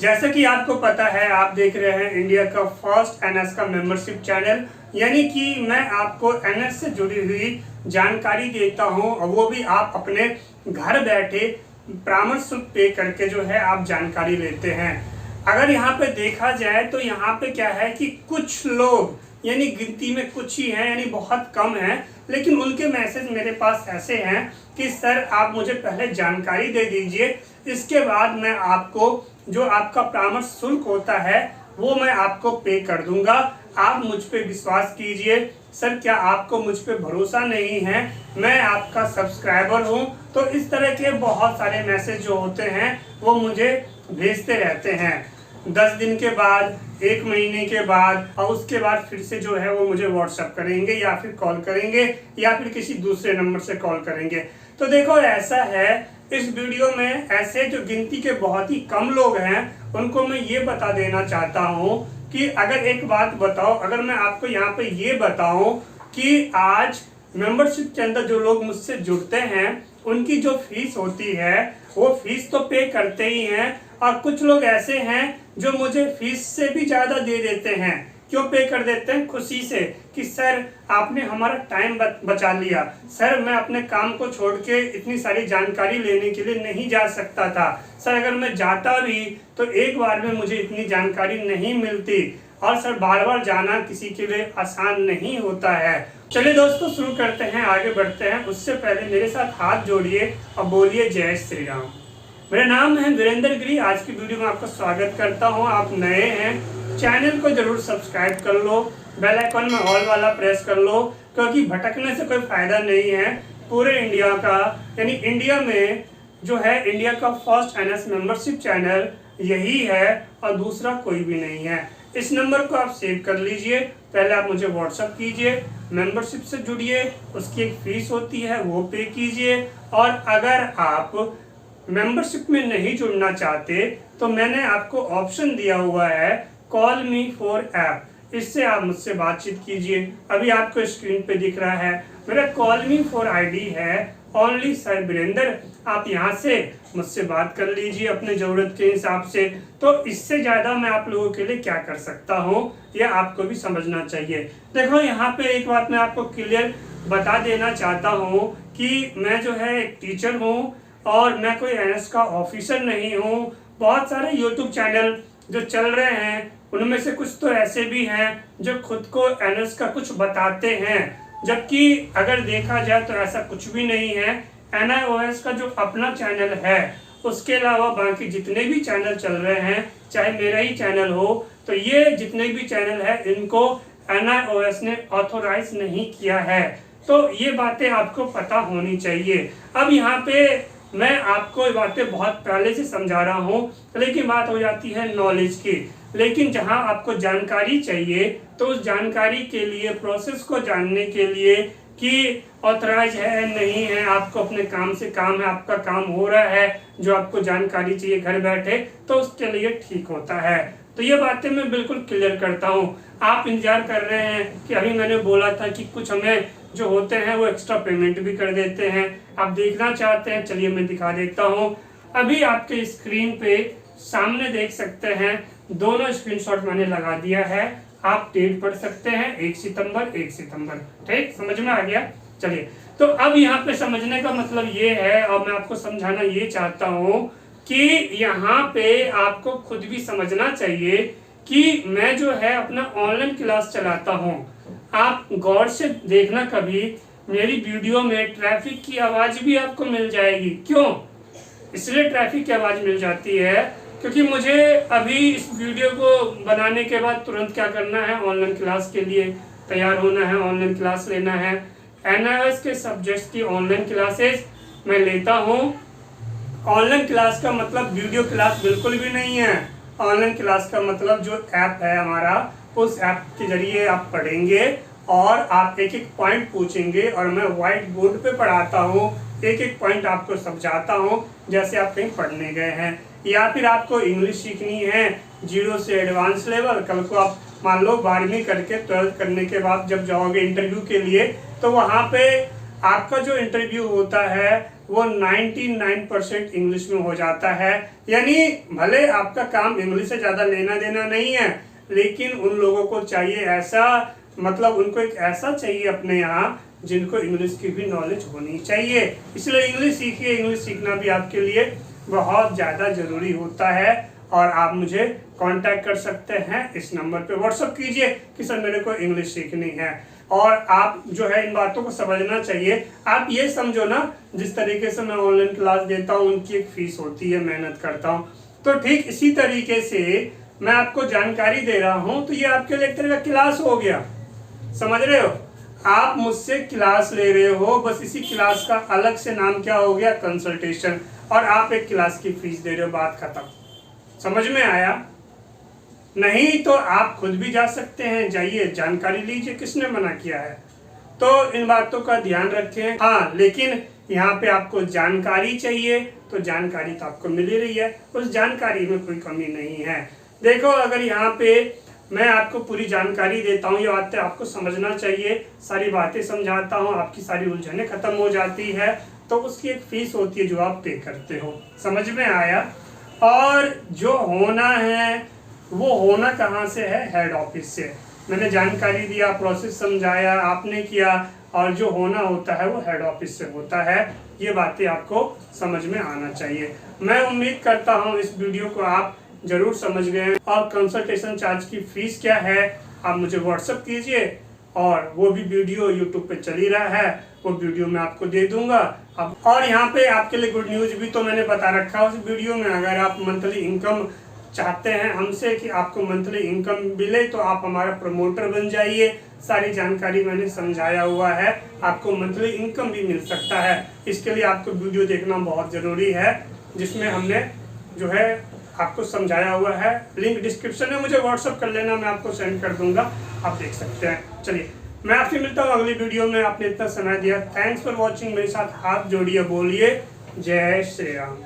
जैसा कि आपको पता है, आप देख रहे हैं इंडिया का फर्स्ट एनएस का मेंबरशिप चैनल, यानी कि मैं आपको एनएस से जुड़ी हुई जानकारी देता हूं और वो भी आप अपने घर बैठे परामर्श शुल्क पे करके जो है आप जानकारी लेते हैं। अगर यहाँ पे देखा जाए तो यहाँ पे क्या है कि कुछ लोग, यानी गिनती में कुछ ही हैं, यानी बहुत कम हैं, लेकिन उनके मैसेज मेरे पास ऐसे हैं कि सर आप मुझे पहले जानकारी दे दीजिए, इसके बाद मैं आपको जो आपका परामर्श शुल्क होता है वो मैं आपको पे कर दूंगा। आप मुझ पे विश्वास कीजिए। सर क्या आपको मुझ पे भरोसा नहीं है? मैं आपका सब्सक्राइबर हूं। तो इस तरह के बहुत सारे मैसेज जो होते हैं वो मुझे भेजते रहते हैं 10 दिन के बाद, 1 महीने के बाद, और उसके बाद फिर से जो है वो मुझे व्हाट्सएप करेंगे या फिर कॉल करेंगे या फिर किसी दूसरे नंबर से कॉल करेंगे। तो देखो ऐसा है, इस वीडियो में ऐसे जो गिनती के बहुत ही कम लोग हैं उनको मैं ये बता देना चाहता हूँ कि अगर एक बात बताओ, अगर मैं आपको यहाँ पे ये बताऊं कि आज मेंबरशिप के अंदर जो लोग मुझसे जुड़ते हैं उनकी जो फीस होती है वो फीस तो पे करते ही हैं, और कुछ लोग ऐसे हैं जो मुझे फीस से भी ज़्यादा दे देते हैं। क्यों पे कर देते हैं? खुशी से कि सर आपने हमारा टाइम बचा लिया। सर मैं अपने काम को छोड़ के इतनी सारी जानकारी लेने के लिए नहीं जा सकता था। सर अगर मैं जाता भी तो एक बार में मुझे इतनी जानकारी नहीं मिलती, और सर बार बार जाना किसी के लिए आसान नहीं होता है। चलिए दोस्तों शुरू करते हैं, आगे बढ़ते हैं। उससे पहले मेरे साथ हाथ जोड़िए और बोलिए जय श्री राम। मेरा नाम है वीरेंद्र गिरी। आज की वीडियो में आपका स्वागत करता हूं। आप नए हैं, चैनल को जरूर सब्सक्राइब कर लो, बेल आइकन में ऑल वाला प्रेस कर लो, क्योंकि भटकने से कोई फायदा नहीं है। पूरे इंडिया का, यानी इंडिया में जो है इंडिया का फर्स्ट एनएस मेंबरशिप चैनल यही है और दूसरा कोई भी नहीं है। इस नंबर को आप सेव कर लीजिए। पहले आप मुझे व्हाट्सएप कीजिए, मेंबरशिप से जुड़िए, उसकी एक फीस होती है वो पे कीजिए। और अगर आप मेंबरशिप में नहीं जुड़ना चाहते तो मैंने आपको ऑप्शन दिया हुआ है कॉल मी फॉर ऐप, इससे आप मुझसे बातचीत कीजिए। अभी आपको स्क्रीन पे दिख रहा है मेरा कॉल मी फॉर आईडी है ओनली सर वीरेंद्र। आप यहाँ से मुझसे बात कर लीजिए अपने जरूरत के हिसाब से। तो इससे ज़्यादा मैं आप लोगों के लिए क्या कर सकता हूँ यह आपको भी समझना चाहिए। देखो यहाँ पे एक बात मैं आपको क्लियर बता देना चाहता हूँ कि मैं जो है एक टीचर हूँ और मैं कोई एनएस का ऑफिसर नहीं हूँ। बहुत सारे यूट्यूब चैनल जो चल रहे हैं उनमें से कुछ तो ऐसे भी हैं जो खुद को एनएस का कुछ बताते हैं, जबकि अगर देखा जाए तो ऐसा कुछ भी नहीं है। एनआईओएस का जो अपना चैनल है उसके अलावा बाकी जितने भी चैनल चल रहे हैं, चाहे मेरा ही चैनल हो, तो ये जितने भी चैनल है इनको एनआईओएस ने ऑथोराइज नहीं किया है। तो ये बातें आपको पता होनी चाहिए। अब यहाँ पे मैं आपको ये बातें बहुत पहले से समझा रहा हूँ, लेकिन बात हो जाती है नॉलेज की। लेकिन जहाँ आपको जानकारी चाहिए तो उस जानकारी के लिए, प्रोसेस को जानने के लिए कि ऑथराइज है नहीं है, आपको अपने काम से काम है, आपका काम हो रहा है, जो आपको जानकारी चाहिए घर बैठे, तो उसके लिए ठीक होता है। तो ये बातें मैं बिल्कुल क्लियर करता हूँ। आप इंतजार कर रहे हैं कि अभी मैंने बोला था कि कुछ हमें जो होते हैं वो एक्स्ट्रा पेमेंट भी कर देते हैं। आप देखना चाहते हैं, चलिए मैं दिखा देता हूँ। अभी आपके स्क्रीन पे सामने देख सकते हैं, दोनों स्क्रीनशॉट मैंने लगा दिया है। आप डेट पढ़ सकते हैं 1 सितंबर 1 सितंबर। ठीक, समझ में आ गया? चलिए, तो अब यहाँ पे समझने का मतलब ये है, और मैं आपको समझाना ये चाहता हूँ कि यहाँ पे आपको खुद भी समझना चाहिए कि मैं जो है अपना ऑनलाइन क्लास चलाता हूँ। आप गौर से देखना, कभी मेरी वीडियो में ट्रैफिक की आवाज भी आपको मिल जाएगी। क्यों? इसलिए ट्रैफिक की आवाज मिल जाती है क्योंकि मुझे अभी इस वीडियो को बनाने के बाद तुरंत क्या करना है, ऑनलाइन क्लास के लिए तैयार होना है, ऑनलाइन क्लास लेना है। एनआईओएस के सब्जेक्ट्स की ऑनलाइन क्लासेस मैं लेता हूँ। ऑनलाइन क्लास का मतलब वीडियो क्लास बिल्कुल भी नहीं है। ऑनलाइन क्लास का मतलब जो ऐप है हमारा, उस ऐप के जरिए आप पढ़ेंगे और आप एक एक पॉइंट पूछेंगे और मैं व्हाइट बोर्ड पे पढ़ाता हूँ, एक एक पॉइंट आपको समझाता हूँ जैसे आप कहीं पढ़ने गए हैं। या फिर आपको इंग्लिश सीखनी है 0 से एडवांस लेवल, कल को आप मान लो 12वीं करके 12th करने के बाद जब जाओगे इंटरव्यू के लिए, तो वहाँ पे आपका जो इंटरव्यू होता है वो 99% इंग्लिश में हो जाता है। यानी भले आपका काम इंग्लिश से ज़्यादा लेना देना नहीं है, लेकिन उन लोगों को चाहिए ऐसा, मतलब उनको एक ऐसा चाहिए अपने यहाँ जिनको इंग्लिश की भी नॉलेज होनी चाहिए। इसलिए इंग्लिश सीखिए, इंग्लिश सीखना भी आपके लिए बहुत ज़्यादा ज़रूरी होता है। और आप मुझे कांटेक्ट कर सकते हैं, इस नंबर पे व्हाट्सअप कीजिए कि सर मेरे को इंग्लिश सीखनी है। और आप जो है इन बातों को समझना चाहिए। आप ये समझो ना, जिस तरीके से मैं ऑनलाइन क्लास देता हूँ उनकी एक फीस होती है, मेहनत करता हूँ, तो ठीक इसी तरीके से मैं आपको जानकारी दे रहा हूँ, तो ये आपके लिए एक तरह का क्लास हो गया। समझ रहे हो? आप मुझसे क्लास ले रहे हो, बस इसी क्लास का अलग से नाम क्या हो गया, कंसल्टेशन, और आप एक क्लास की फीस दे रहे हो, बात खत्म। समझ में आया? नहीं तो आप खुद भी जा सकते हैं, जाइए जानकारी लीजिए, किसने मना किया है? तो इन बातों का ध्यान रखें। हाँ, लेकिन यहाँ पे आपको जानकारी चाहिए, तो जानकारी तो आपको मिल ही रही है, उस जानकारी में कोई कमी नहीं है। देखो, अगर यहाँ पे मैं आपको पूरी जानकारी देता हूँ, ये बातें आपको समझना चाहिए, सारी बातें समझाता हूँ, आपकी सारी उलझनें खत्म हो जाती है, तो उसकी एक फीस होती है जो आप पे करते हो। समझ में आया? और जो होना है वो होना कहाँ से है? हेड ऑफिस से। मैंने जानकारी दिया, प्रोसेस समझाया, आपने किया, और जो होना होता है वो हेड ऑफिस से होता है। ये बातें आपको समझ में आना चाहिए। मैं उम्मीद करता हूँ इस वीडियो को आप जरूर समझ गए। और कंसल्टेशन चार्ज की फीस क्या है आप मुझे व्हाट्सएप कीजिए, और वो भी वीडियो यूट्यूब पे चल ही रहा है, वो वीडियो मैं आपको दे दूंगा। अब और यहाँ पे आपके लिए गुड न्यूज भी तो मैंने बता रखा है उस वीडियो में। अगर आप मंथली इनकम चाहते हैं हमसे कि आपको मंथली इनकम मिले, तो आप हमारा प्रमोटर बन जाइए। सारी जानकारी मैंने समझाया हुआ है, आपको मंथली इनकम भी मिल सकता है। इसके लिए आपको वीडियो देखना बहुत ज़रूरी है, जिसमें हमने जो है आपको समझाया हुआ है। लिंक डिस्क्रिप्शन में मुझे व्हाट्सअप कर लेना, मैं आपको सेंड कर दूंगा, आप देख सकते हैं। चलिए, मैं आपसे मिलता हूँ अगली वीडियो में। आपने इतना समय दिया, थैंक्स फॉर वॉचिंग। मेरे साथ हाथ जोड़िए, बोलिए जय श्री राम।